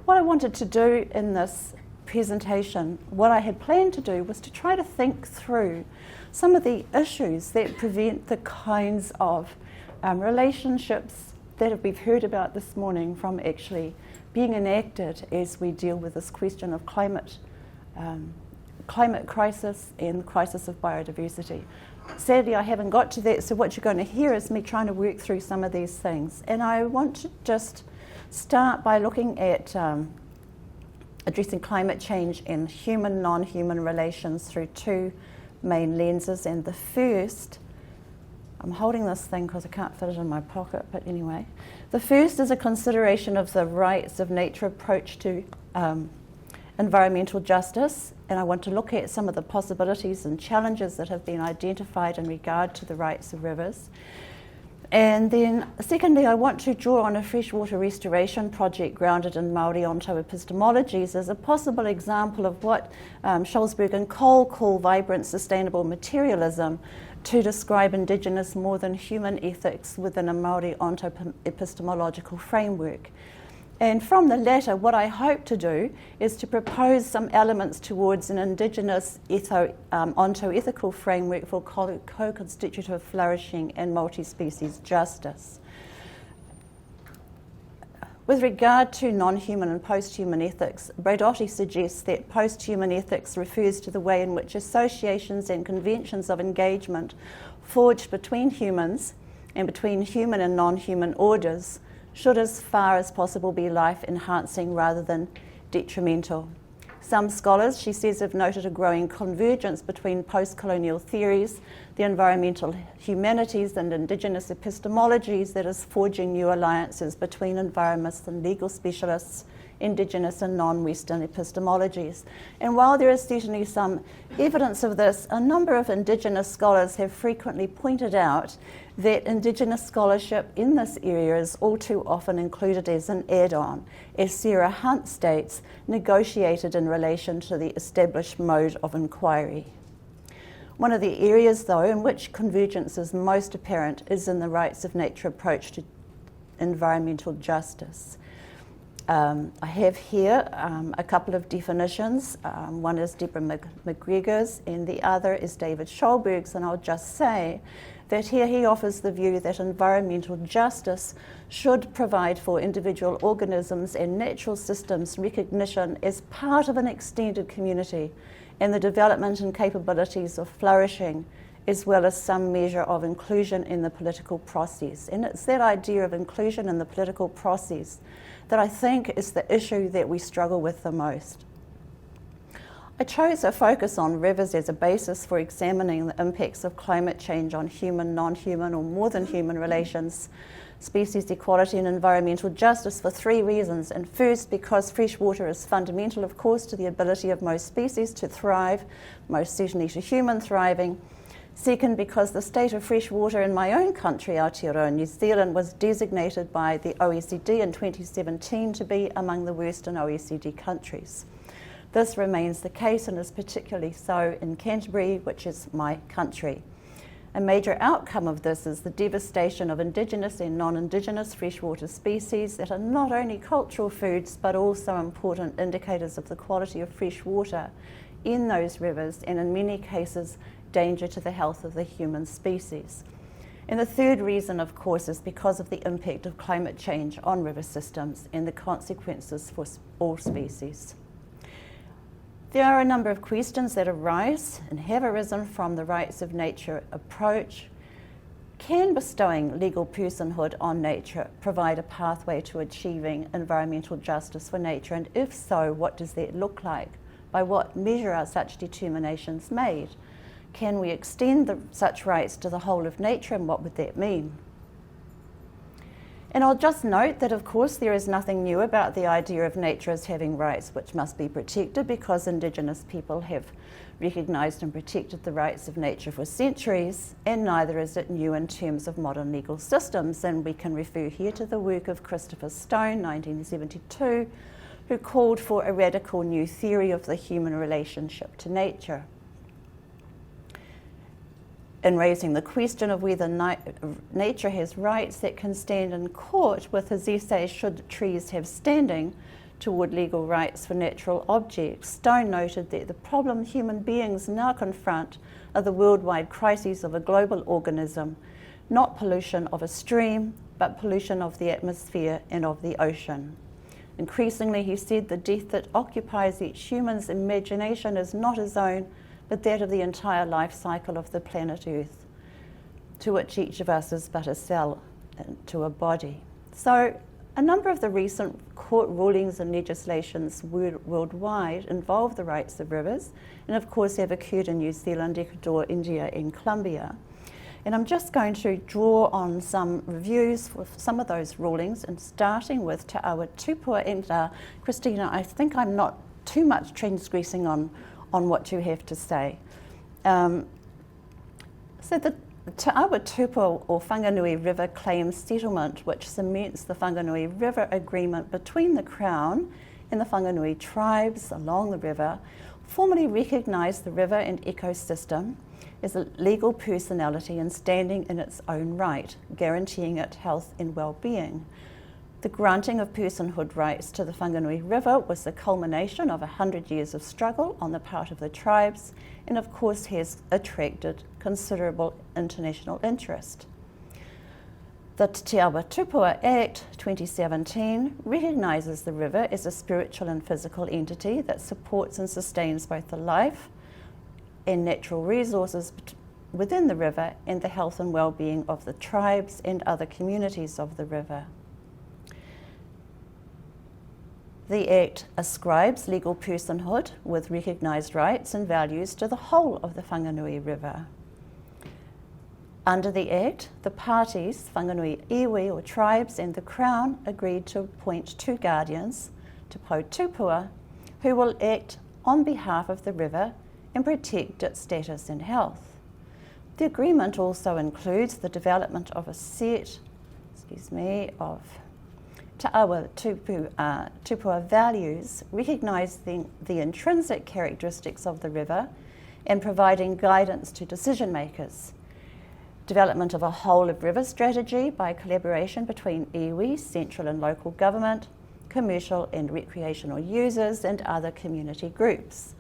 what I wanted to do in this presentation, what I had planned to do, was to try to think through some of the issues that prevent the kinds of relationships that we've heard about this morning from actually being enacted as we deal with this question of climate crisis and the crisis of biodiversity. Sadly, I haven't got to that, so what you're going to hear is me trying to work through some of these things. And I want to just start by looking at addressing climate change and human, non-human relations through two main lenses. And the first, I'm holding this thing because I can't fit it in my pocket, but anyway. The first is a consideration of the rights of nature approach to environmental justice, and I want to look at some of the possibilities and challenges that have been identified in regard to the rights of rivers. And then secondly, I want to draw on a freshwater restoration project grounded in Maori epistemologies as a possible example of what Scholzberg and Cole call vibrant sustainable materialism to describe indigenous more than human ethics within a Maori epistemological framework. And from the latter, what I hope to do is to propose some elements towards an indigenous onto-ethical framework for co-constitutive flourishing and multi-species justice. With regard to non-human and post-human ethics, Bradotti suggests that post-human ethics refers to the way in which associations and conventions of engagement forged between humans and between human and non-human orders should as far as possible be life-enhancing rather than detrimental. Some scholars, she says, have noted a growing convergence between post-colonial theories, the environmental humanities and indigenous epistemologies that is forging new alliances between environmentalists and legal specialists, indigenous and non-Western epistemologies. And while there is certainly some evidence of this, a number of indigenous scholars have frequently pointed out that indigenous scholarship in this area is all too often included as an add-on, as Sarah Hunt states, negotiated in relation to the established mode of inquiry. One of the areas, though, in which convergence is most apparent is in the rights of nature approach to environmental justice. I have here a couple of definitions. One is Deborah McGregor's and the other is David Scholberg's, and I'll just say that here he offers the view that environmental justice should provide for individual organisms and natural systems recognition as part of an extended community and the development and capabilities of flourishing, as well as some measure of inclusion in the political process. And it's that idea of inclusion in the political process that I think is the issue that we struggle with the most. I chose a focus on rivers as a basis for examining the impacts of climate change on human, non-human, or more than human relations, species equality and environmental justice for three reasons. And first, because fresh water is fundamental, of course, to the ability of most species to thrive, most certainly to human thriving. Second, because the state of fresh water in my own country, Aotearoa, New Zealand, was designated by the OECD in 2017 to be among the worst in OECD countries. This remains the case and is particularly so in Canterbury, which is my country. A major outcome of this is the devastation of indigenous and non-indigenous freshwater species that are not only cultural foods but also important indicators of the quality of fresh water in those rivers and in many cases danger to the health of the human species. And the third reason, of course, is because of the impact of climate change on river systems and the consequences for all species. There are a number of questions that arise and have arisen from the rights of nature approach. Can bestowing legal personhood on nature provide a pathway to achieving environmental justice for nature? And if so, what does that look like? By what measure are such determinations made? Can we extend such rights to the whole of nature, and what would that mean? And I'll just note that, of course, there is nothing new about the idea of nature as having rights which must be protected, because Indigenous people have recognised and protected the rights of nature for centuries, and neither is it new in terms of modern legal systems. And we can refer here to the work of Christopher Stone, 1972, who called for a radical new theory of the human relationship to nature. In raising the question of whether nature has rights that can stand in court with his essay, Should Trees Have Standing?, toward legal rights for natural objects, Stone noted that the problem human beings now confront are the worldwide crises of a global organism, not pollution of a stream, but pollution of the atmosphere and of the ocean. Increasingly, he said, the death that occupies each human's imagination is not his own, but that of the entire life cycle of the planet Earth, to which each of us is but a cell to a body. So a number of the recent court rulings and legislations worldwide involve the rights of rivers, and of course have occurred in New Zealand, Ecuador, India and Colombia. And I'm just going to draw on some reviews for some of those rulings, and starting with Te Awa Tupua. And Christina, I think I'm not too much transgressing on what you have to say. So the Te Awa Tupua or Whanganui River Claims Settlement, which cements the Whanganui River Agreement between the Crown and the Whanganui tribes along the river, formally recognised the river and ecosystem as a legal personality and standing in its own right, guaranteeing it health and well-being. The granting of personhood rights to the Whanganui River was the culmination of 100 years of struggle on the part of the tribes, and of course has attracted considerable international interest. The Te Awa Tupua Act 2017 recognises the river as a spiritual and physical entity that supports and sustains both the life and natural resources within the river and the health and well-being of the tribes and other communities of the river. The Act ascribes legal personhood with recognised rights and values to the whole of the Whanganui River. Under the Act, the parties, Whanganui iwi or tribes and the Crown, agreed to appoint 2 guardians, Te Pou Tupua, who will act on behalf of the river and protect its status and health. The agreement also includes the development of a set of Te Awa Tupua values, recognising the intrinsic characteristics of the river and providing guidance to decision makers. Development of a whole of river strategy by collaboration between iwi, central and local government, commercial and recreational users and other community groups.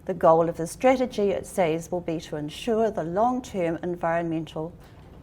The goal of the strategy, it says, will be to ensure the long-term environmental,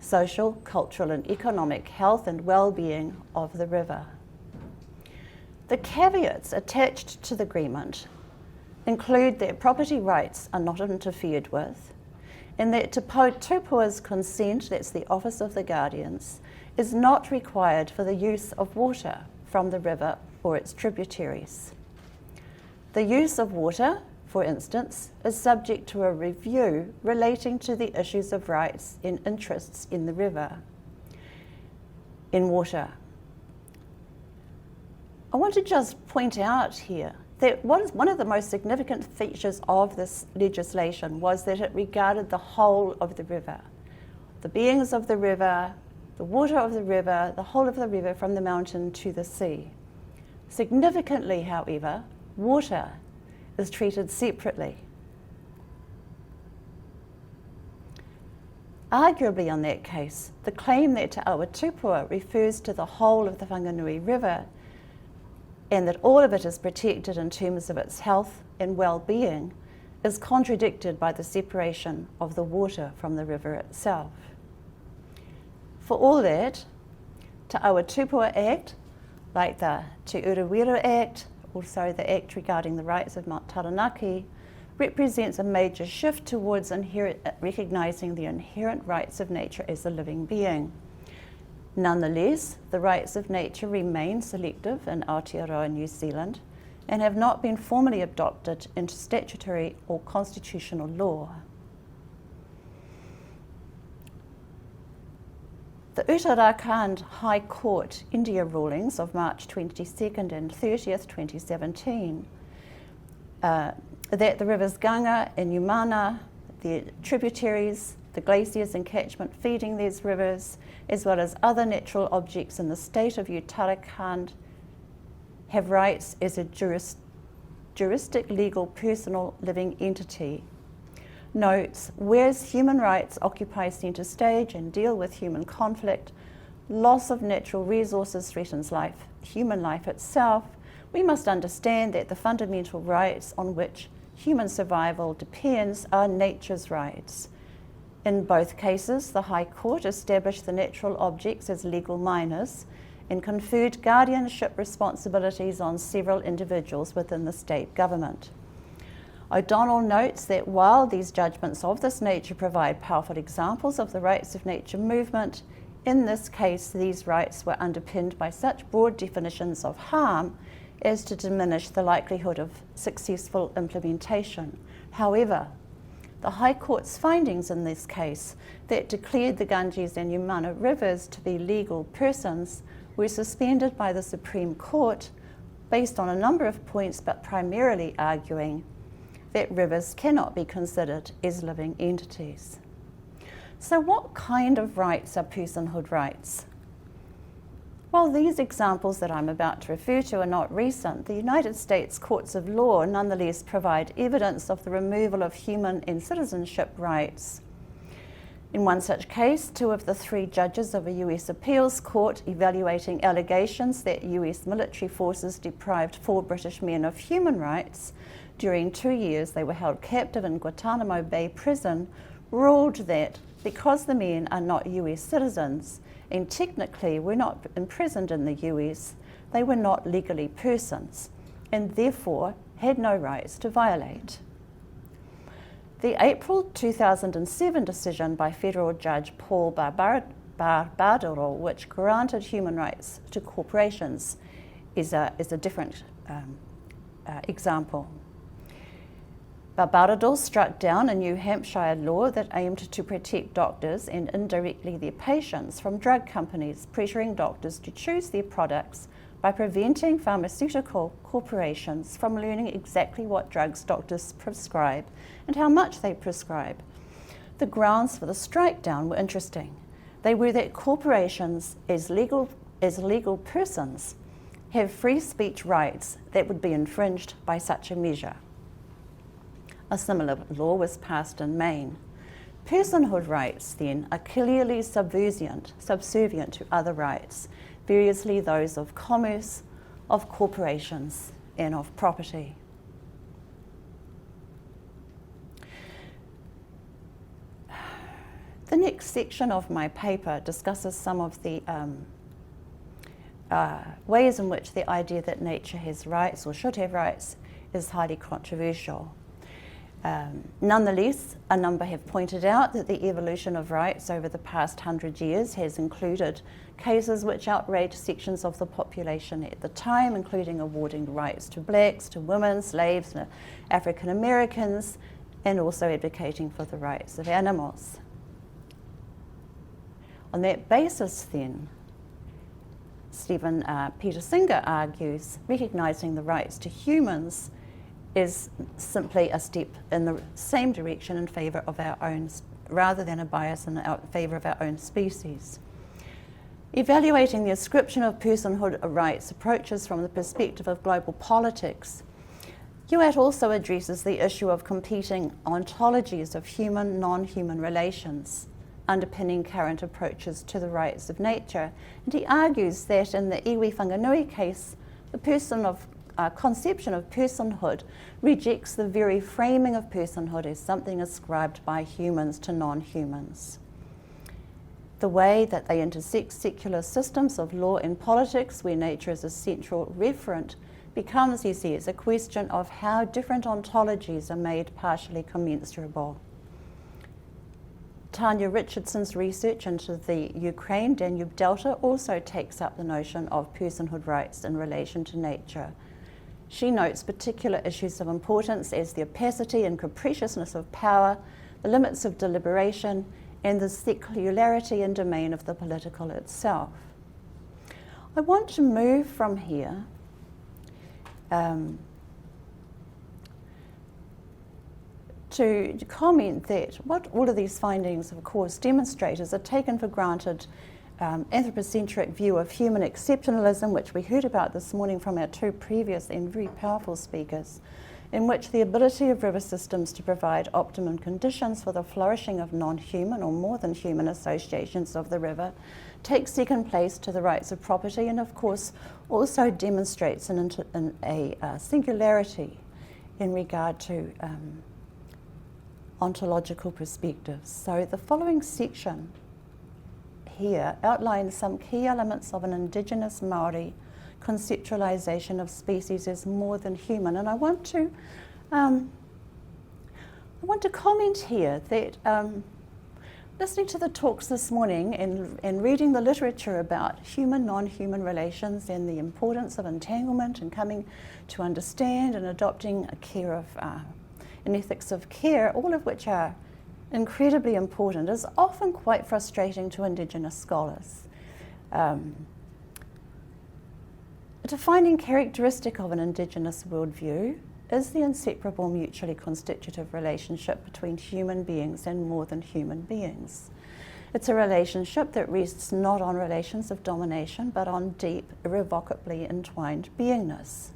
social, cultural and economic health and well-being of the river. The caveats attached to the agreement include that property rights are not interfered with, and that Te Pou Tupua's consent, that's the office of the guardians, is not required for the use of water from the river or its tributaries. The use of water, for instance, is subject to a review relating to the issues of rights and interests in the river, in water. I want to just point out here that one of the most significant features of this legislation was that it regarded the whole of the river, the beings of the river, the water of the river, the whole of the river from the mountain to the sea. Significantly, however, water is treated separately. Arguably in that case, the claim that Te Awa Tupua refers to the whole of the Whanganui River and that all of it is protected in terms of its health and well-being is contradicted by the separation of the water from the river itself. For all that, Te Awa Tupua Act, like the Te Urewera Act, also the Act regarding the rights of Mount Taranaki, represents a major shift towards recognising the inherent rights of nature as a living being. Nonetheless, the rights of nature remain selective in Aotearoa, New Zealand, and have not been formally adopted into statutory or constitutional law. The Uttarakhand High Court India rulings of March 22nd and 30th, 2017, that the rivers Ganga and Yamuna, the tributaries, the glaciers and catchment feeding these rivers, as well as other natural objects in the state of Uttarakhand, have rights as a juristic, legal, personal, living entity. Notes, whereas human rights occupy centre stage and deal with human conflict, loss of natural resources threatens life, human life itself, we must understand that the fundamental rights on which human survival depends are nature's rights. In both cases, the High Court established the natural objects as legal minors and conferred guardianship responsibilities on several individuals within the state government. O'Donnell notes that while these judgments of this nature provide powerful examples of the rights of nature movement, in this case these rights were underpinned by such broad definitions of harm as to diminish the likelihood of successful implementation. However, the High Court's findings in this case that declared the Ganges and Yamuna rivers to be legal persons were suspended by the Supreme Court based on a number of points, but primarily arguing that rivers cannot be considered as living entities. So what kind of rights are personhood rights? While these examples that I'm about to refer to are not recent, the United States courts of law nonetheless provide evidence of the removal of human and citizenship rights. In one such case, 2 of the 3 judges of a US appeals court evaluating allegations that US military forces deprived 4 British men of human rights during 2 years they were held captive in Guantanamo Bay prison, ruled that because the men are not US citizens and technically were not imprisoned in the US, they were not legally persons and therefore had no rights to violate. The April 2007 decision by federal judge Paul Barbadaro, which granted human rights to corporations, is a different example. Barbadaro struck down a New Hampshire law that aimed to protect doctors and indirectly their patients from drug companies pressuring doctors to choose their products by preventing pharmaceutical corporations from learning exactly what drugs doctors prescribe and how much they prescribe. The grounds for the strike down were interesting. They were that corporations, as legal persons, have free speech rights that would be infringed by such a measure. A similar law was passed in Maine. Personhood rights, then, are clearly subservient to other rights, variously those of commerce, of corporations, and of property. The next section of my paper discusses some of the ways in which the idea that nature has rights or should have rights is highly controversial. Nonetheless, a number have pointed out that the evolution of rights over the past 100 years has included cases which outraged sections of the population at the time, including awarding rights to blacks, to women, slaves, and African Americans, and also advocating for the rights of animals. On that basis, then, Stephen Peter Singer argues recognizing the rights to humans is simply a step in the same direction in favour of our own, rather than a bias in favour of our own species. Evaluating the ascription of personhood rights approaches from the perspective of global politics. UAT also addresses the issue of competing ontologies of human, non-human relations, underpinning current approaches to the rights of nature, and he argues that in the iwi whanganui case, the conception of personhood rejects the very framing of personhood as something ascribed by humans to non-humans. The way that they intersect secular systems of law and politics, where nature is a central referent, becomes, he says, a question of how different ontologies are made partially commensurable. Tanya Richardson's research into the Ukraine-Danube Delta also takes up the notion of personhood rights in relation to nature. She notes particular issues of importance as the opacity and capriciousness of power, the limits of deliberation, and the secularity and domain of the political itself. I want to move from here to comment that what all of these findings, of course, demonstrate is a taken for granted anthropocentric view of human exceptionalism, which we heard about this morning from our 2 previous and very powerful speakers, in which the ability of river systems to provide optimum conditions for the flourishing of non-human or more than human associations of the river takes second place to the rights of property, and of course also demonstrates a singularity in regard to ontological perspectives. So the following section here outlines some key elements of an Indigenous Maori conceptualization of species as more than human. And I want to comment here that listening to the talks this morning and reading the literature about human, non-human relations and the importance of entanglement and coming to understand and adopting a care of an ethics of care, all of which are incredibly important, is often quite frustrating to Indigenous scholars. A defining characteristic of an Indigenous worldview is the inseparable mutually constitutive relationship between human beings and more than human beings. It's a relationship that rests not on relations of domination, but on deep, irrevocably entwined beingness.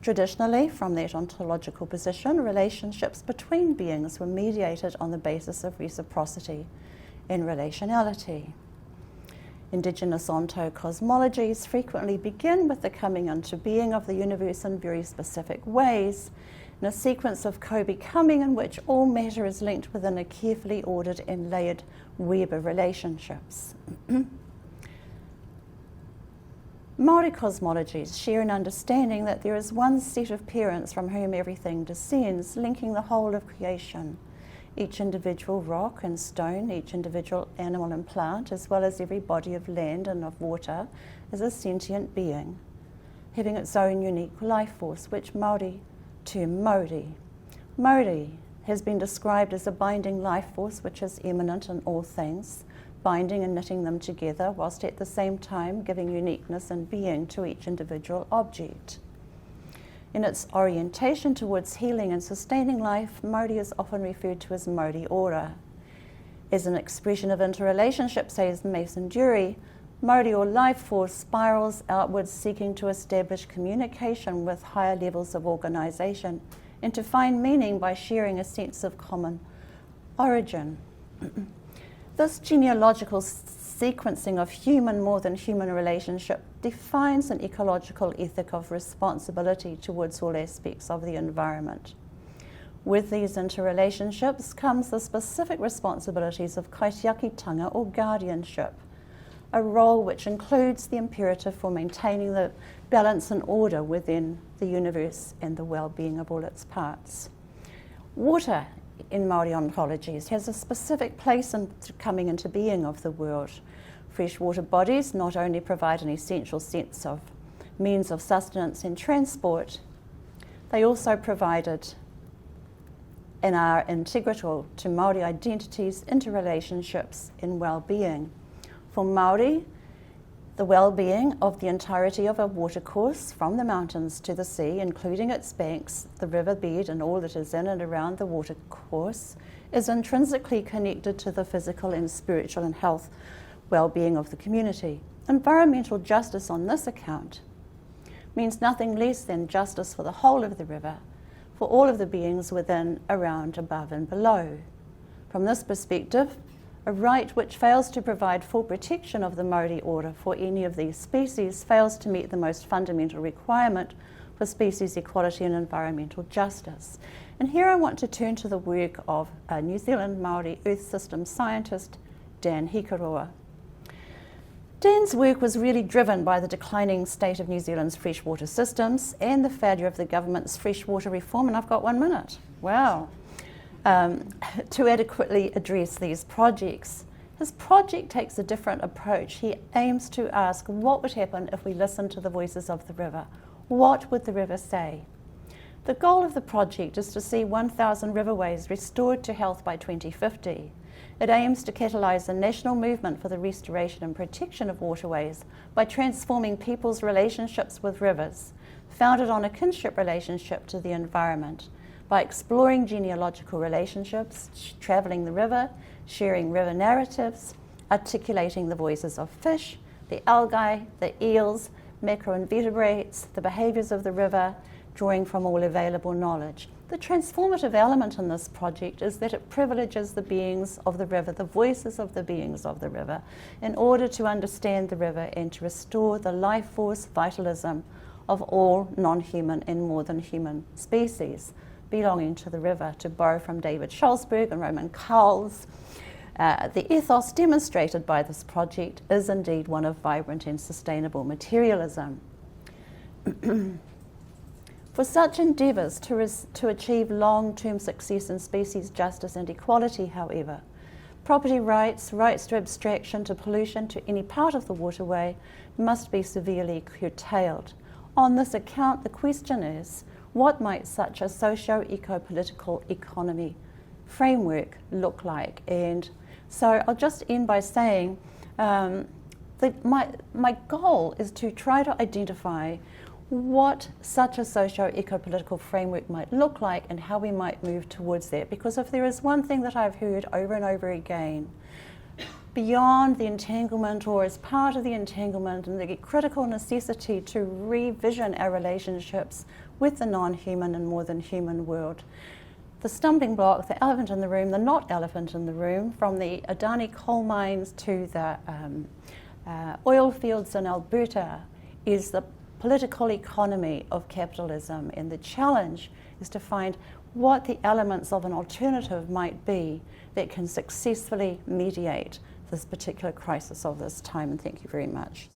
Traditionally, from that ontological position, relationships between beings were mediated on the basis of reciprocity and relationality. Indigenous ontocosmologies frequently begin with the coming into being of the universe in very specific ways, in a sequence of co-becoming in which all matter is linked within a carefully ordered and layered web of relationships. Maori cosmologies share an understanding that there is one set of parents from whom everything descends, linking the whole of creation. Each individual rock and stone, each individual animal and plant, as well as every body of land and of water, is a sentient being, having its own unique life force, which Māori term Maori. Maori has been described as a binding life force which is immanent in all things, binding and knitting them together, whilst at the same time giving uniqueness and being to each individual object. In its orientation towards healing and sustaining life, Maori is often referred to as Maori ora. As an expression of interrelationship, says Mason Dury, Maori or life force spirals outwards, seeking to establish communication with higher levels of organisation and to find meaning by sharing a sense of common origin. This genealogical sequencing of human more than human relationship defines an ecological ethic of responsibility towards all aspects of the environment. With these interrelationships comes the specific responsibilities of kaitiakitanga or guardianship, a role which includes the imperative for maintaining the balance and order within the universe and the well-being of all its parts. Water in Māori ontologies has a specific place in coming into being of the world. Freshwater bodies not only provide an essential sense of means of sustenance and transport, they also provided and are integral to Māori identities, interrelationships and well-being. For Māori, the well-being of the entirety of a watercourse from the mountains to the sea, including its banks, the riverbed and all that is in and around the watercourse, is intrinsically connected to the physical and spiritual and health well-being of the community. Environmental justice on this account means nothing less than justice for the whole of the river, for all of the beings within, around, above and below. From this perspective, a right which fails to provide full protection of the Maori order for any of these species fails to meet the most fundamental requirement for species equality and environmental justice. And here I want to turn to the work of a New Zealand Maori Earth System scientist, Dan Hikaroa. Dan's work was really driven by the declining state of New Zealand's freshwater systems and the failure of the government's freshwater reform, and I've got 1 minute. Wow. To adequately address these projects. His project takes a different approach. He aims to ask what would happen if we listened to the voices of the river. What would the river say? The goal of the project is to see 1,000 riverways restored to health by 2050. It aims to catalyse a national movement for the restoration and protection of waterways by transforming people's relationships with rivers, founded on a kinship relationship to the environment, by exploring genealogical relationships, travelling the river, sharing river narratives, articulating the voices of fish, the algae, the eels, macroinvertebrates, the behaviours of the river, drawing from all available knowledge. The transformative element in this project is that it privileges the beings of the river, the voices of the beings of the river, in order to understand the river and to restore the life force vitalism of all non-human and more than human species belonging to the river. To borrow from David Schulzberg and Roman Cowles, the ethos demonstrated by this project is indeed one of vibrant and sustainable materialism. For such endeavours to achieve long-term success in species justice and equality, however, property rights, rights to abstraction, to pollution, to any part of the waterway must be severely curtailed. On this account, the question is, what might such a socio-eco-political economy framework look like? And so I'll just end by saying that my goal is to try to identify what such a socio-eco-political framework might look like and how we might move towards that. Because if there is one thing that I've heard over and over again, beyond the entanglement or as part of the entanglement and the critical necessity to revision our relationships with the non-human and more than human world, the stumbling block, the elephant in the room, the not elephant in the room, from the Adani coal mines to the oil fields in Alberta, is the political economy of capitalism. And the challenge is to find what the elements of an alternative might be that can successfully mediate this particular crisis of this time. And thank you very much.